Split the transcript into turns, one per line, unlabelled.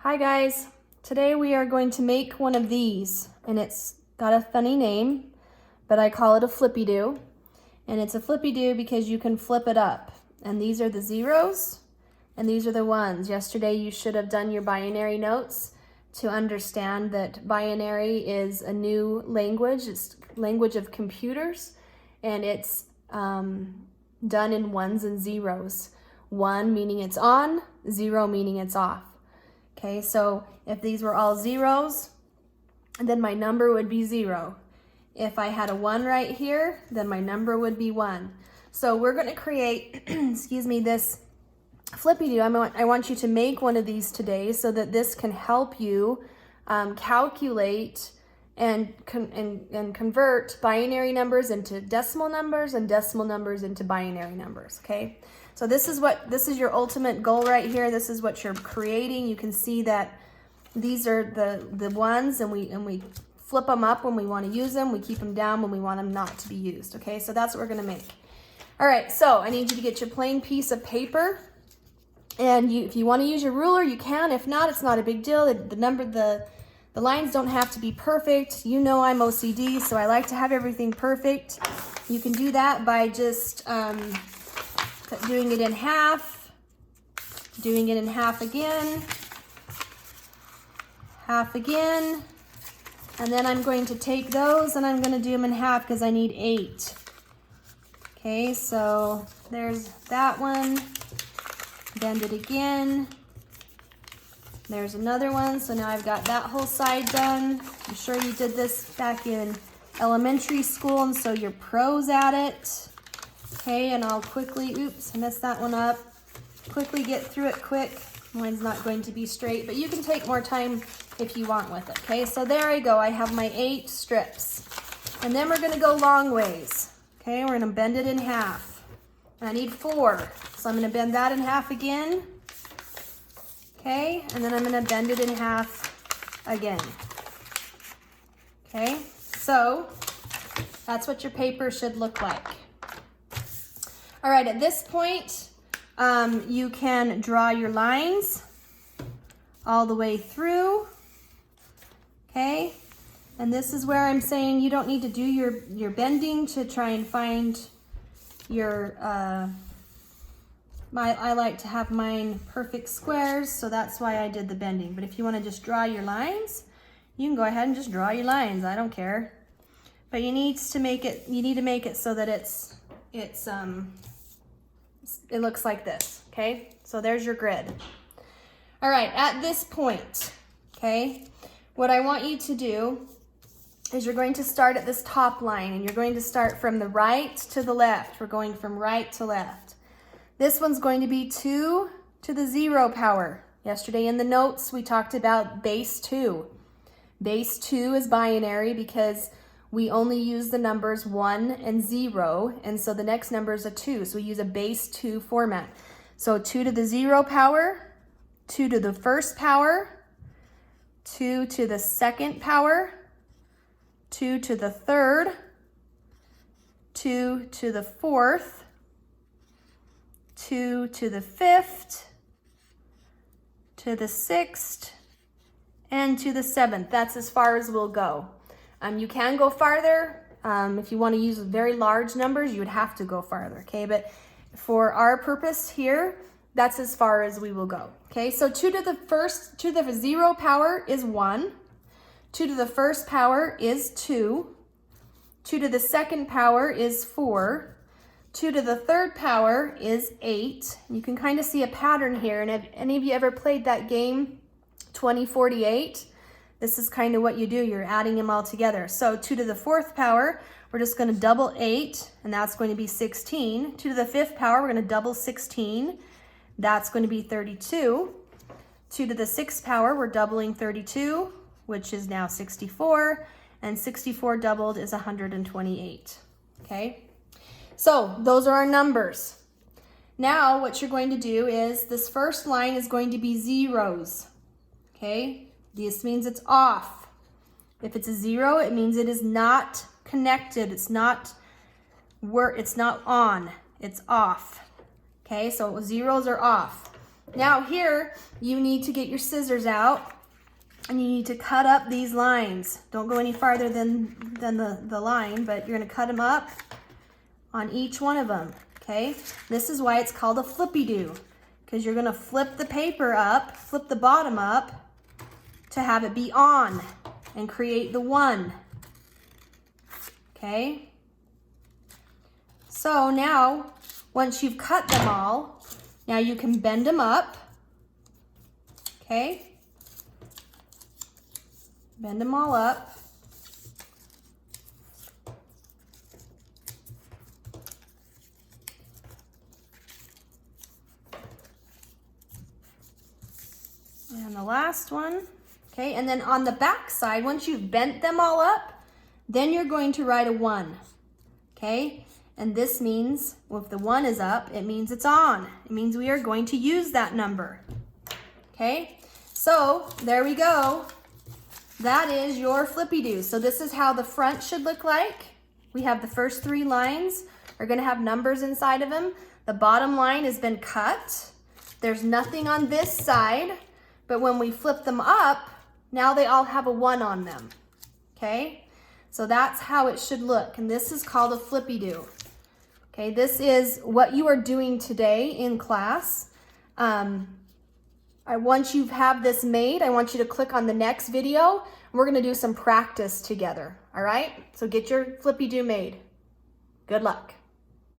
Hi guys, today we are going to make one of these, and it's got a funny name, but I call it a Flippy Do. And it's a Flippy Do because you can flip it up. And these are the zeros, and these are the ones. Yesterday you should have done your binary notes to understand that binary is a new language. It's language of computers, and it's done in ones and zeros. 1 meaning it's on, 0 meaning it's off. Okay, so if these were all zeros, then my number would be 0. If I had a 1 right here, then my number would be 1. So we're going to create, excuse me, this Flippy Do. I want you to make one of these today so that this can help you calculate and convert binary numbers into decimal numbers and decimal numbers into binary numbers, okay? So this is your ultimate goal right here. This is what you're creating. You can see that these are the ones, and we flip them up when we want to use them. We keep them down when we want them not to be used, okay? So that's what we're going to make. All right, so I need you to get your plain piece of paper, and if you want to use your ruler, you can. If not, it's not a big deal. The lines don't have to be perfect. You know I'm OCD, so I like to have everything perfect. You can do that by just doing it in half, doing it in half again, and then I'm going to take those and I'm going to do them in half because I need 8. Okay, so there's that one, bend it again. There's another one, so now I've got that whole side done. I'm sure you did this back in elementary school, and so you're pros at it. Okay, and I'll quickly, oops, I messed that one up. Quickly get through it quick. Mine's not going to be straight, but you can take more time if you want with it. Okay, so there I go. I have my 8 strips. And then we're gonna go long ways. Okay, we're gonna bend it in half. And I need 4, so I'm gonna bend that in half again. Okay, and then I'm gonna bend it in half again. Okay, so that's what your paper should look like. All right, at this point, you can draw your lines all the way through, okay? And this is where I'm saying you don't need to do your bending to try and find your, I like to have mine perfect squares, so that's why I did the bending. But if you want to just draw your lines, you can go ahead and just draw your lines. I don't care. But you need to make it so that it looks like this, okay? So there's your grid. All right, at this point, okay, what I want you to do is you're going to start at this top line, and you're going to start from the right to the left. We're going from right to left. This one's going to be 2 to the 0 power. Yesterday in the notes, we talked about base 2. Base 2 is binary because we only use the numbers 1 and 0, and so the next number is a 2, so we use a base 2 format. So 2 to the 0 power, 2 to the first power, 2 to the second power, 2 to the third, 2 to the fourth, 2 to the fifth, to the sixth, and to the seventh. That's as far as we'll go. You can go farther. If you want to use very large numbers, you would have to go farther, okay? But for our purpose here, that's as far as we will go, okay? So 2 to the 0 power is 1. 2 to the first power is 2. 2 to the second power is 4. 2 to the third power is 8. You can kind of see a pattern here. And have any of you ever played that game, 2048? This is kind of what you do. You're adding them all together. So 2 to the fourth power, we're just going to double 8, and that's going to be 16. 2 to the fifth power, we're going to double 16. That's going to be 32. 2 to the sixth power, we're doubling 32, which is now 64. And 64 doubled is 128. Okay? So those are our numbers. Now what you're going to do is this first line is going to be zeros. Okay? This means it's off. If it's a 0, it means it is not connected. It's not on. It's off. Okay, so zeros are off. Now here, you need to get your scissors out and you need to cut up these lines. Don't go any farther than the line, but you're gonna cut them up on each one of them, okay? This is why it's called a Flippy Do, because you're gonna flip the paper up, flip the bottom up to have it be on and create the 1, okay? So now, once you've cut them all, now you can bend them up, okay? Bend them all up. And the last one, okay? And then on the back side, once you've bent them all up, then you're going to write a 1, okay? And this means, well, if the 1 is up, it means it's on. It means we are going to use that number, okay? So there we go. That is your Flippy Do. So this is how the front should look like. We have the first 3 lines are gonna have numbers inside of them. The bottom line has been cut. There's nothing on this side, but when we flip them up, now they all have a 1 on them, okay? So that's how it should look, and this is called a Flippy Do. Okay, this is what you are doing today in class. Once you have this made, I want you to click on the next video. We're gonna do some practice together, all right? So get your Flippy Do made. Good luck.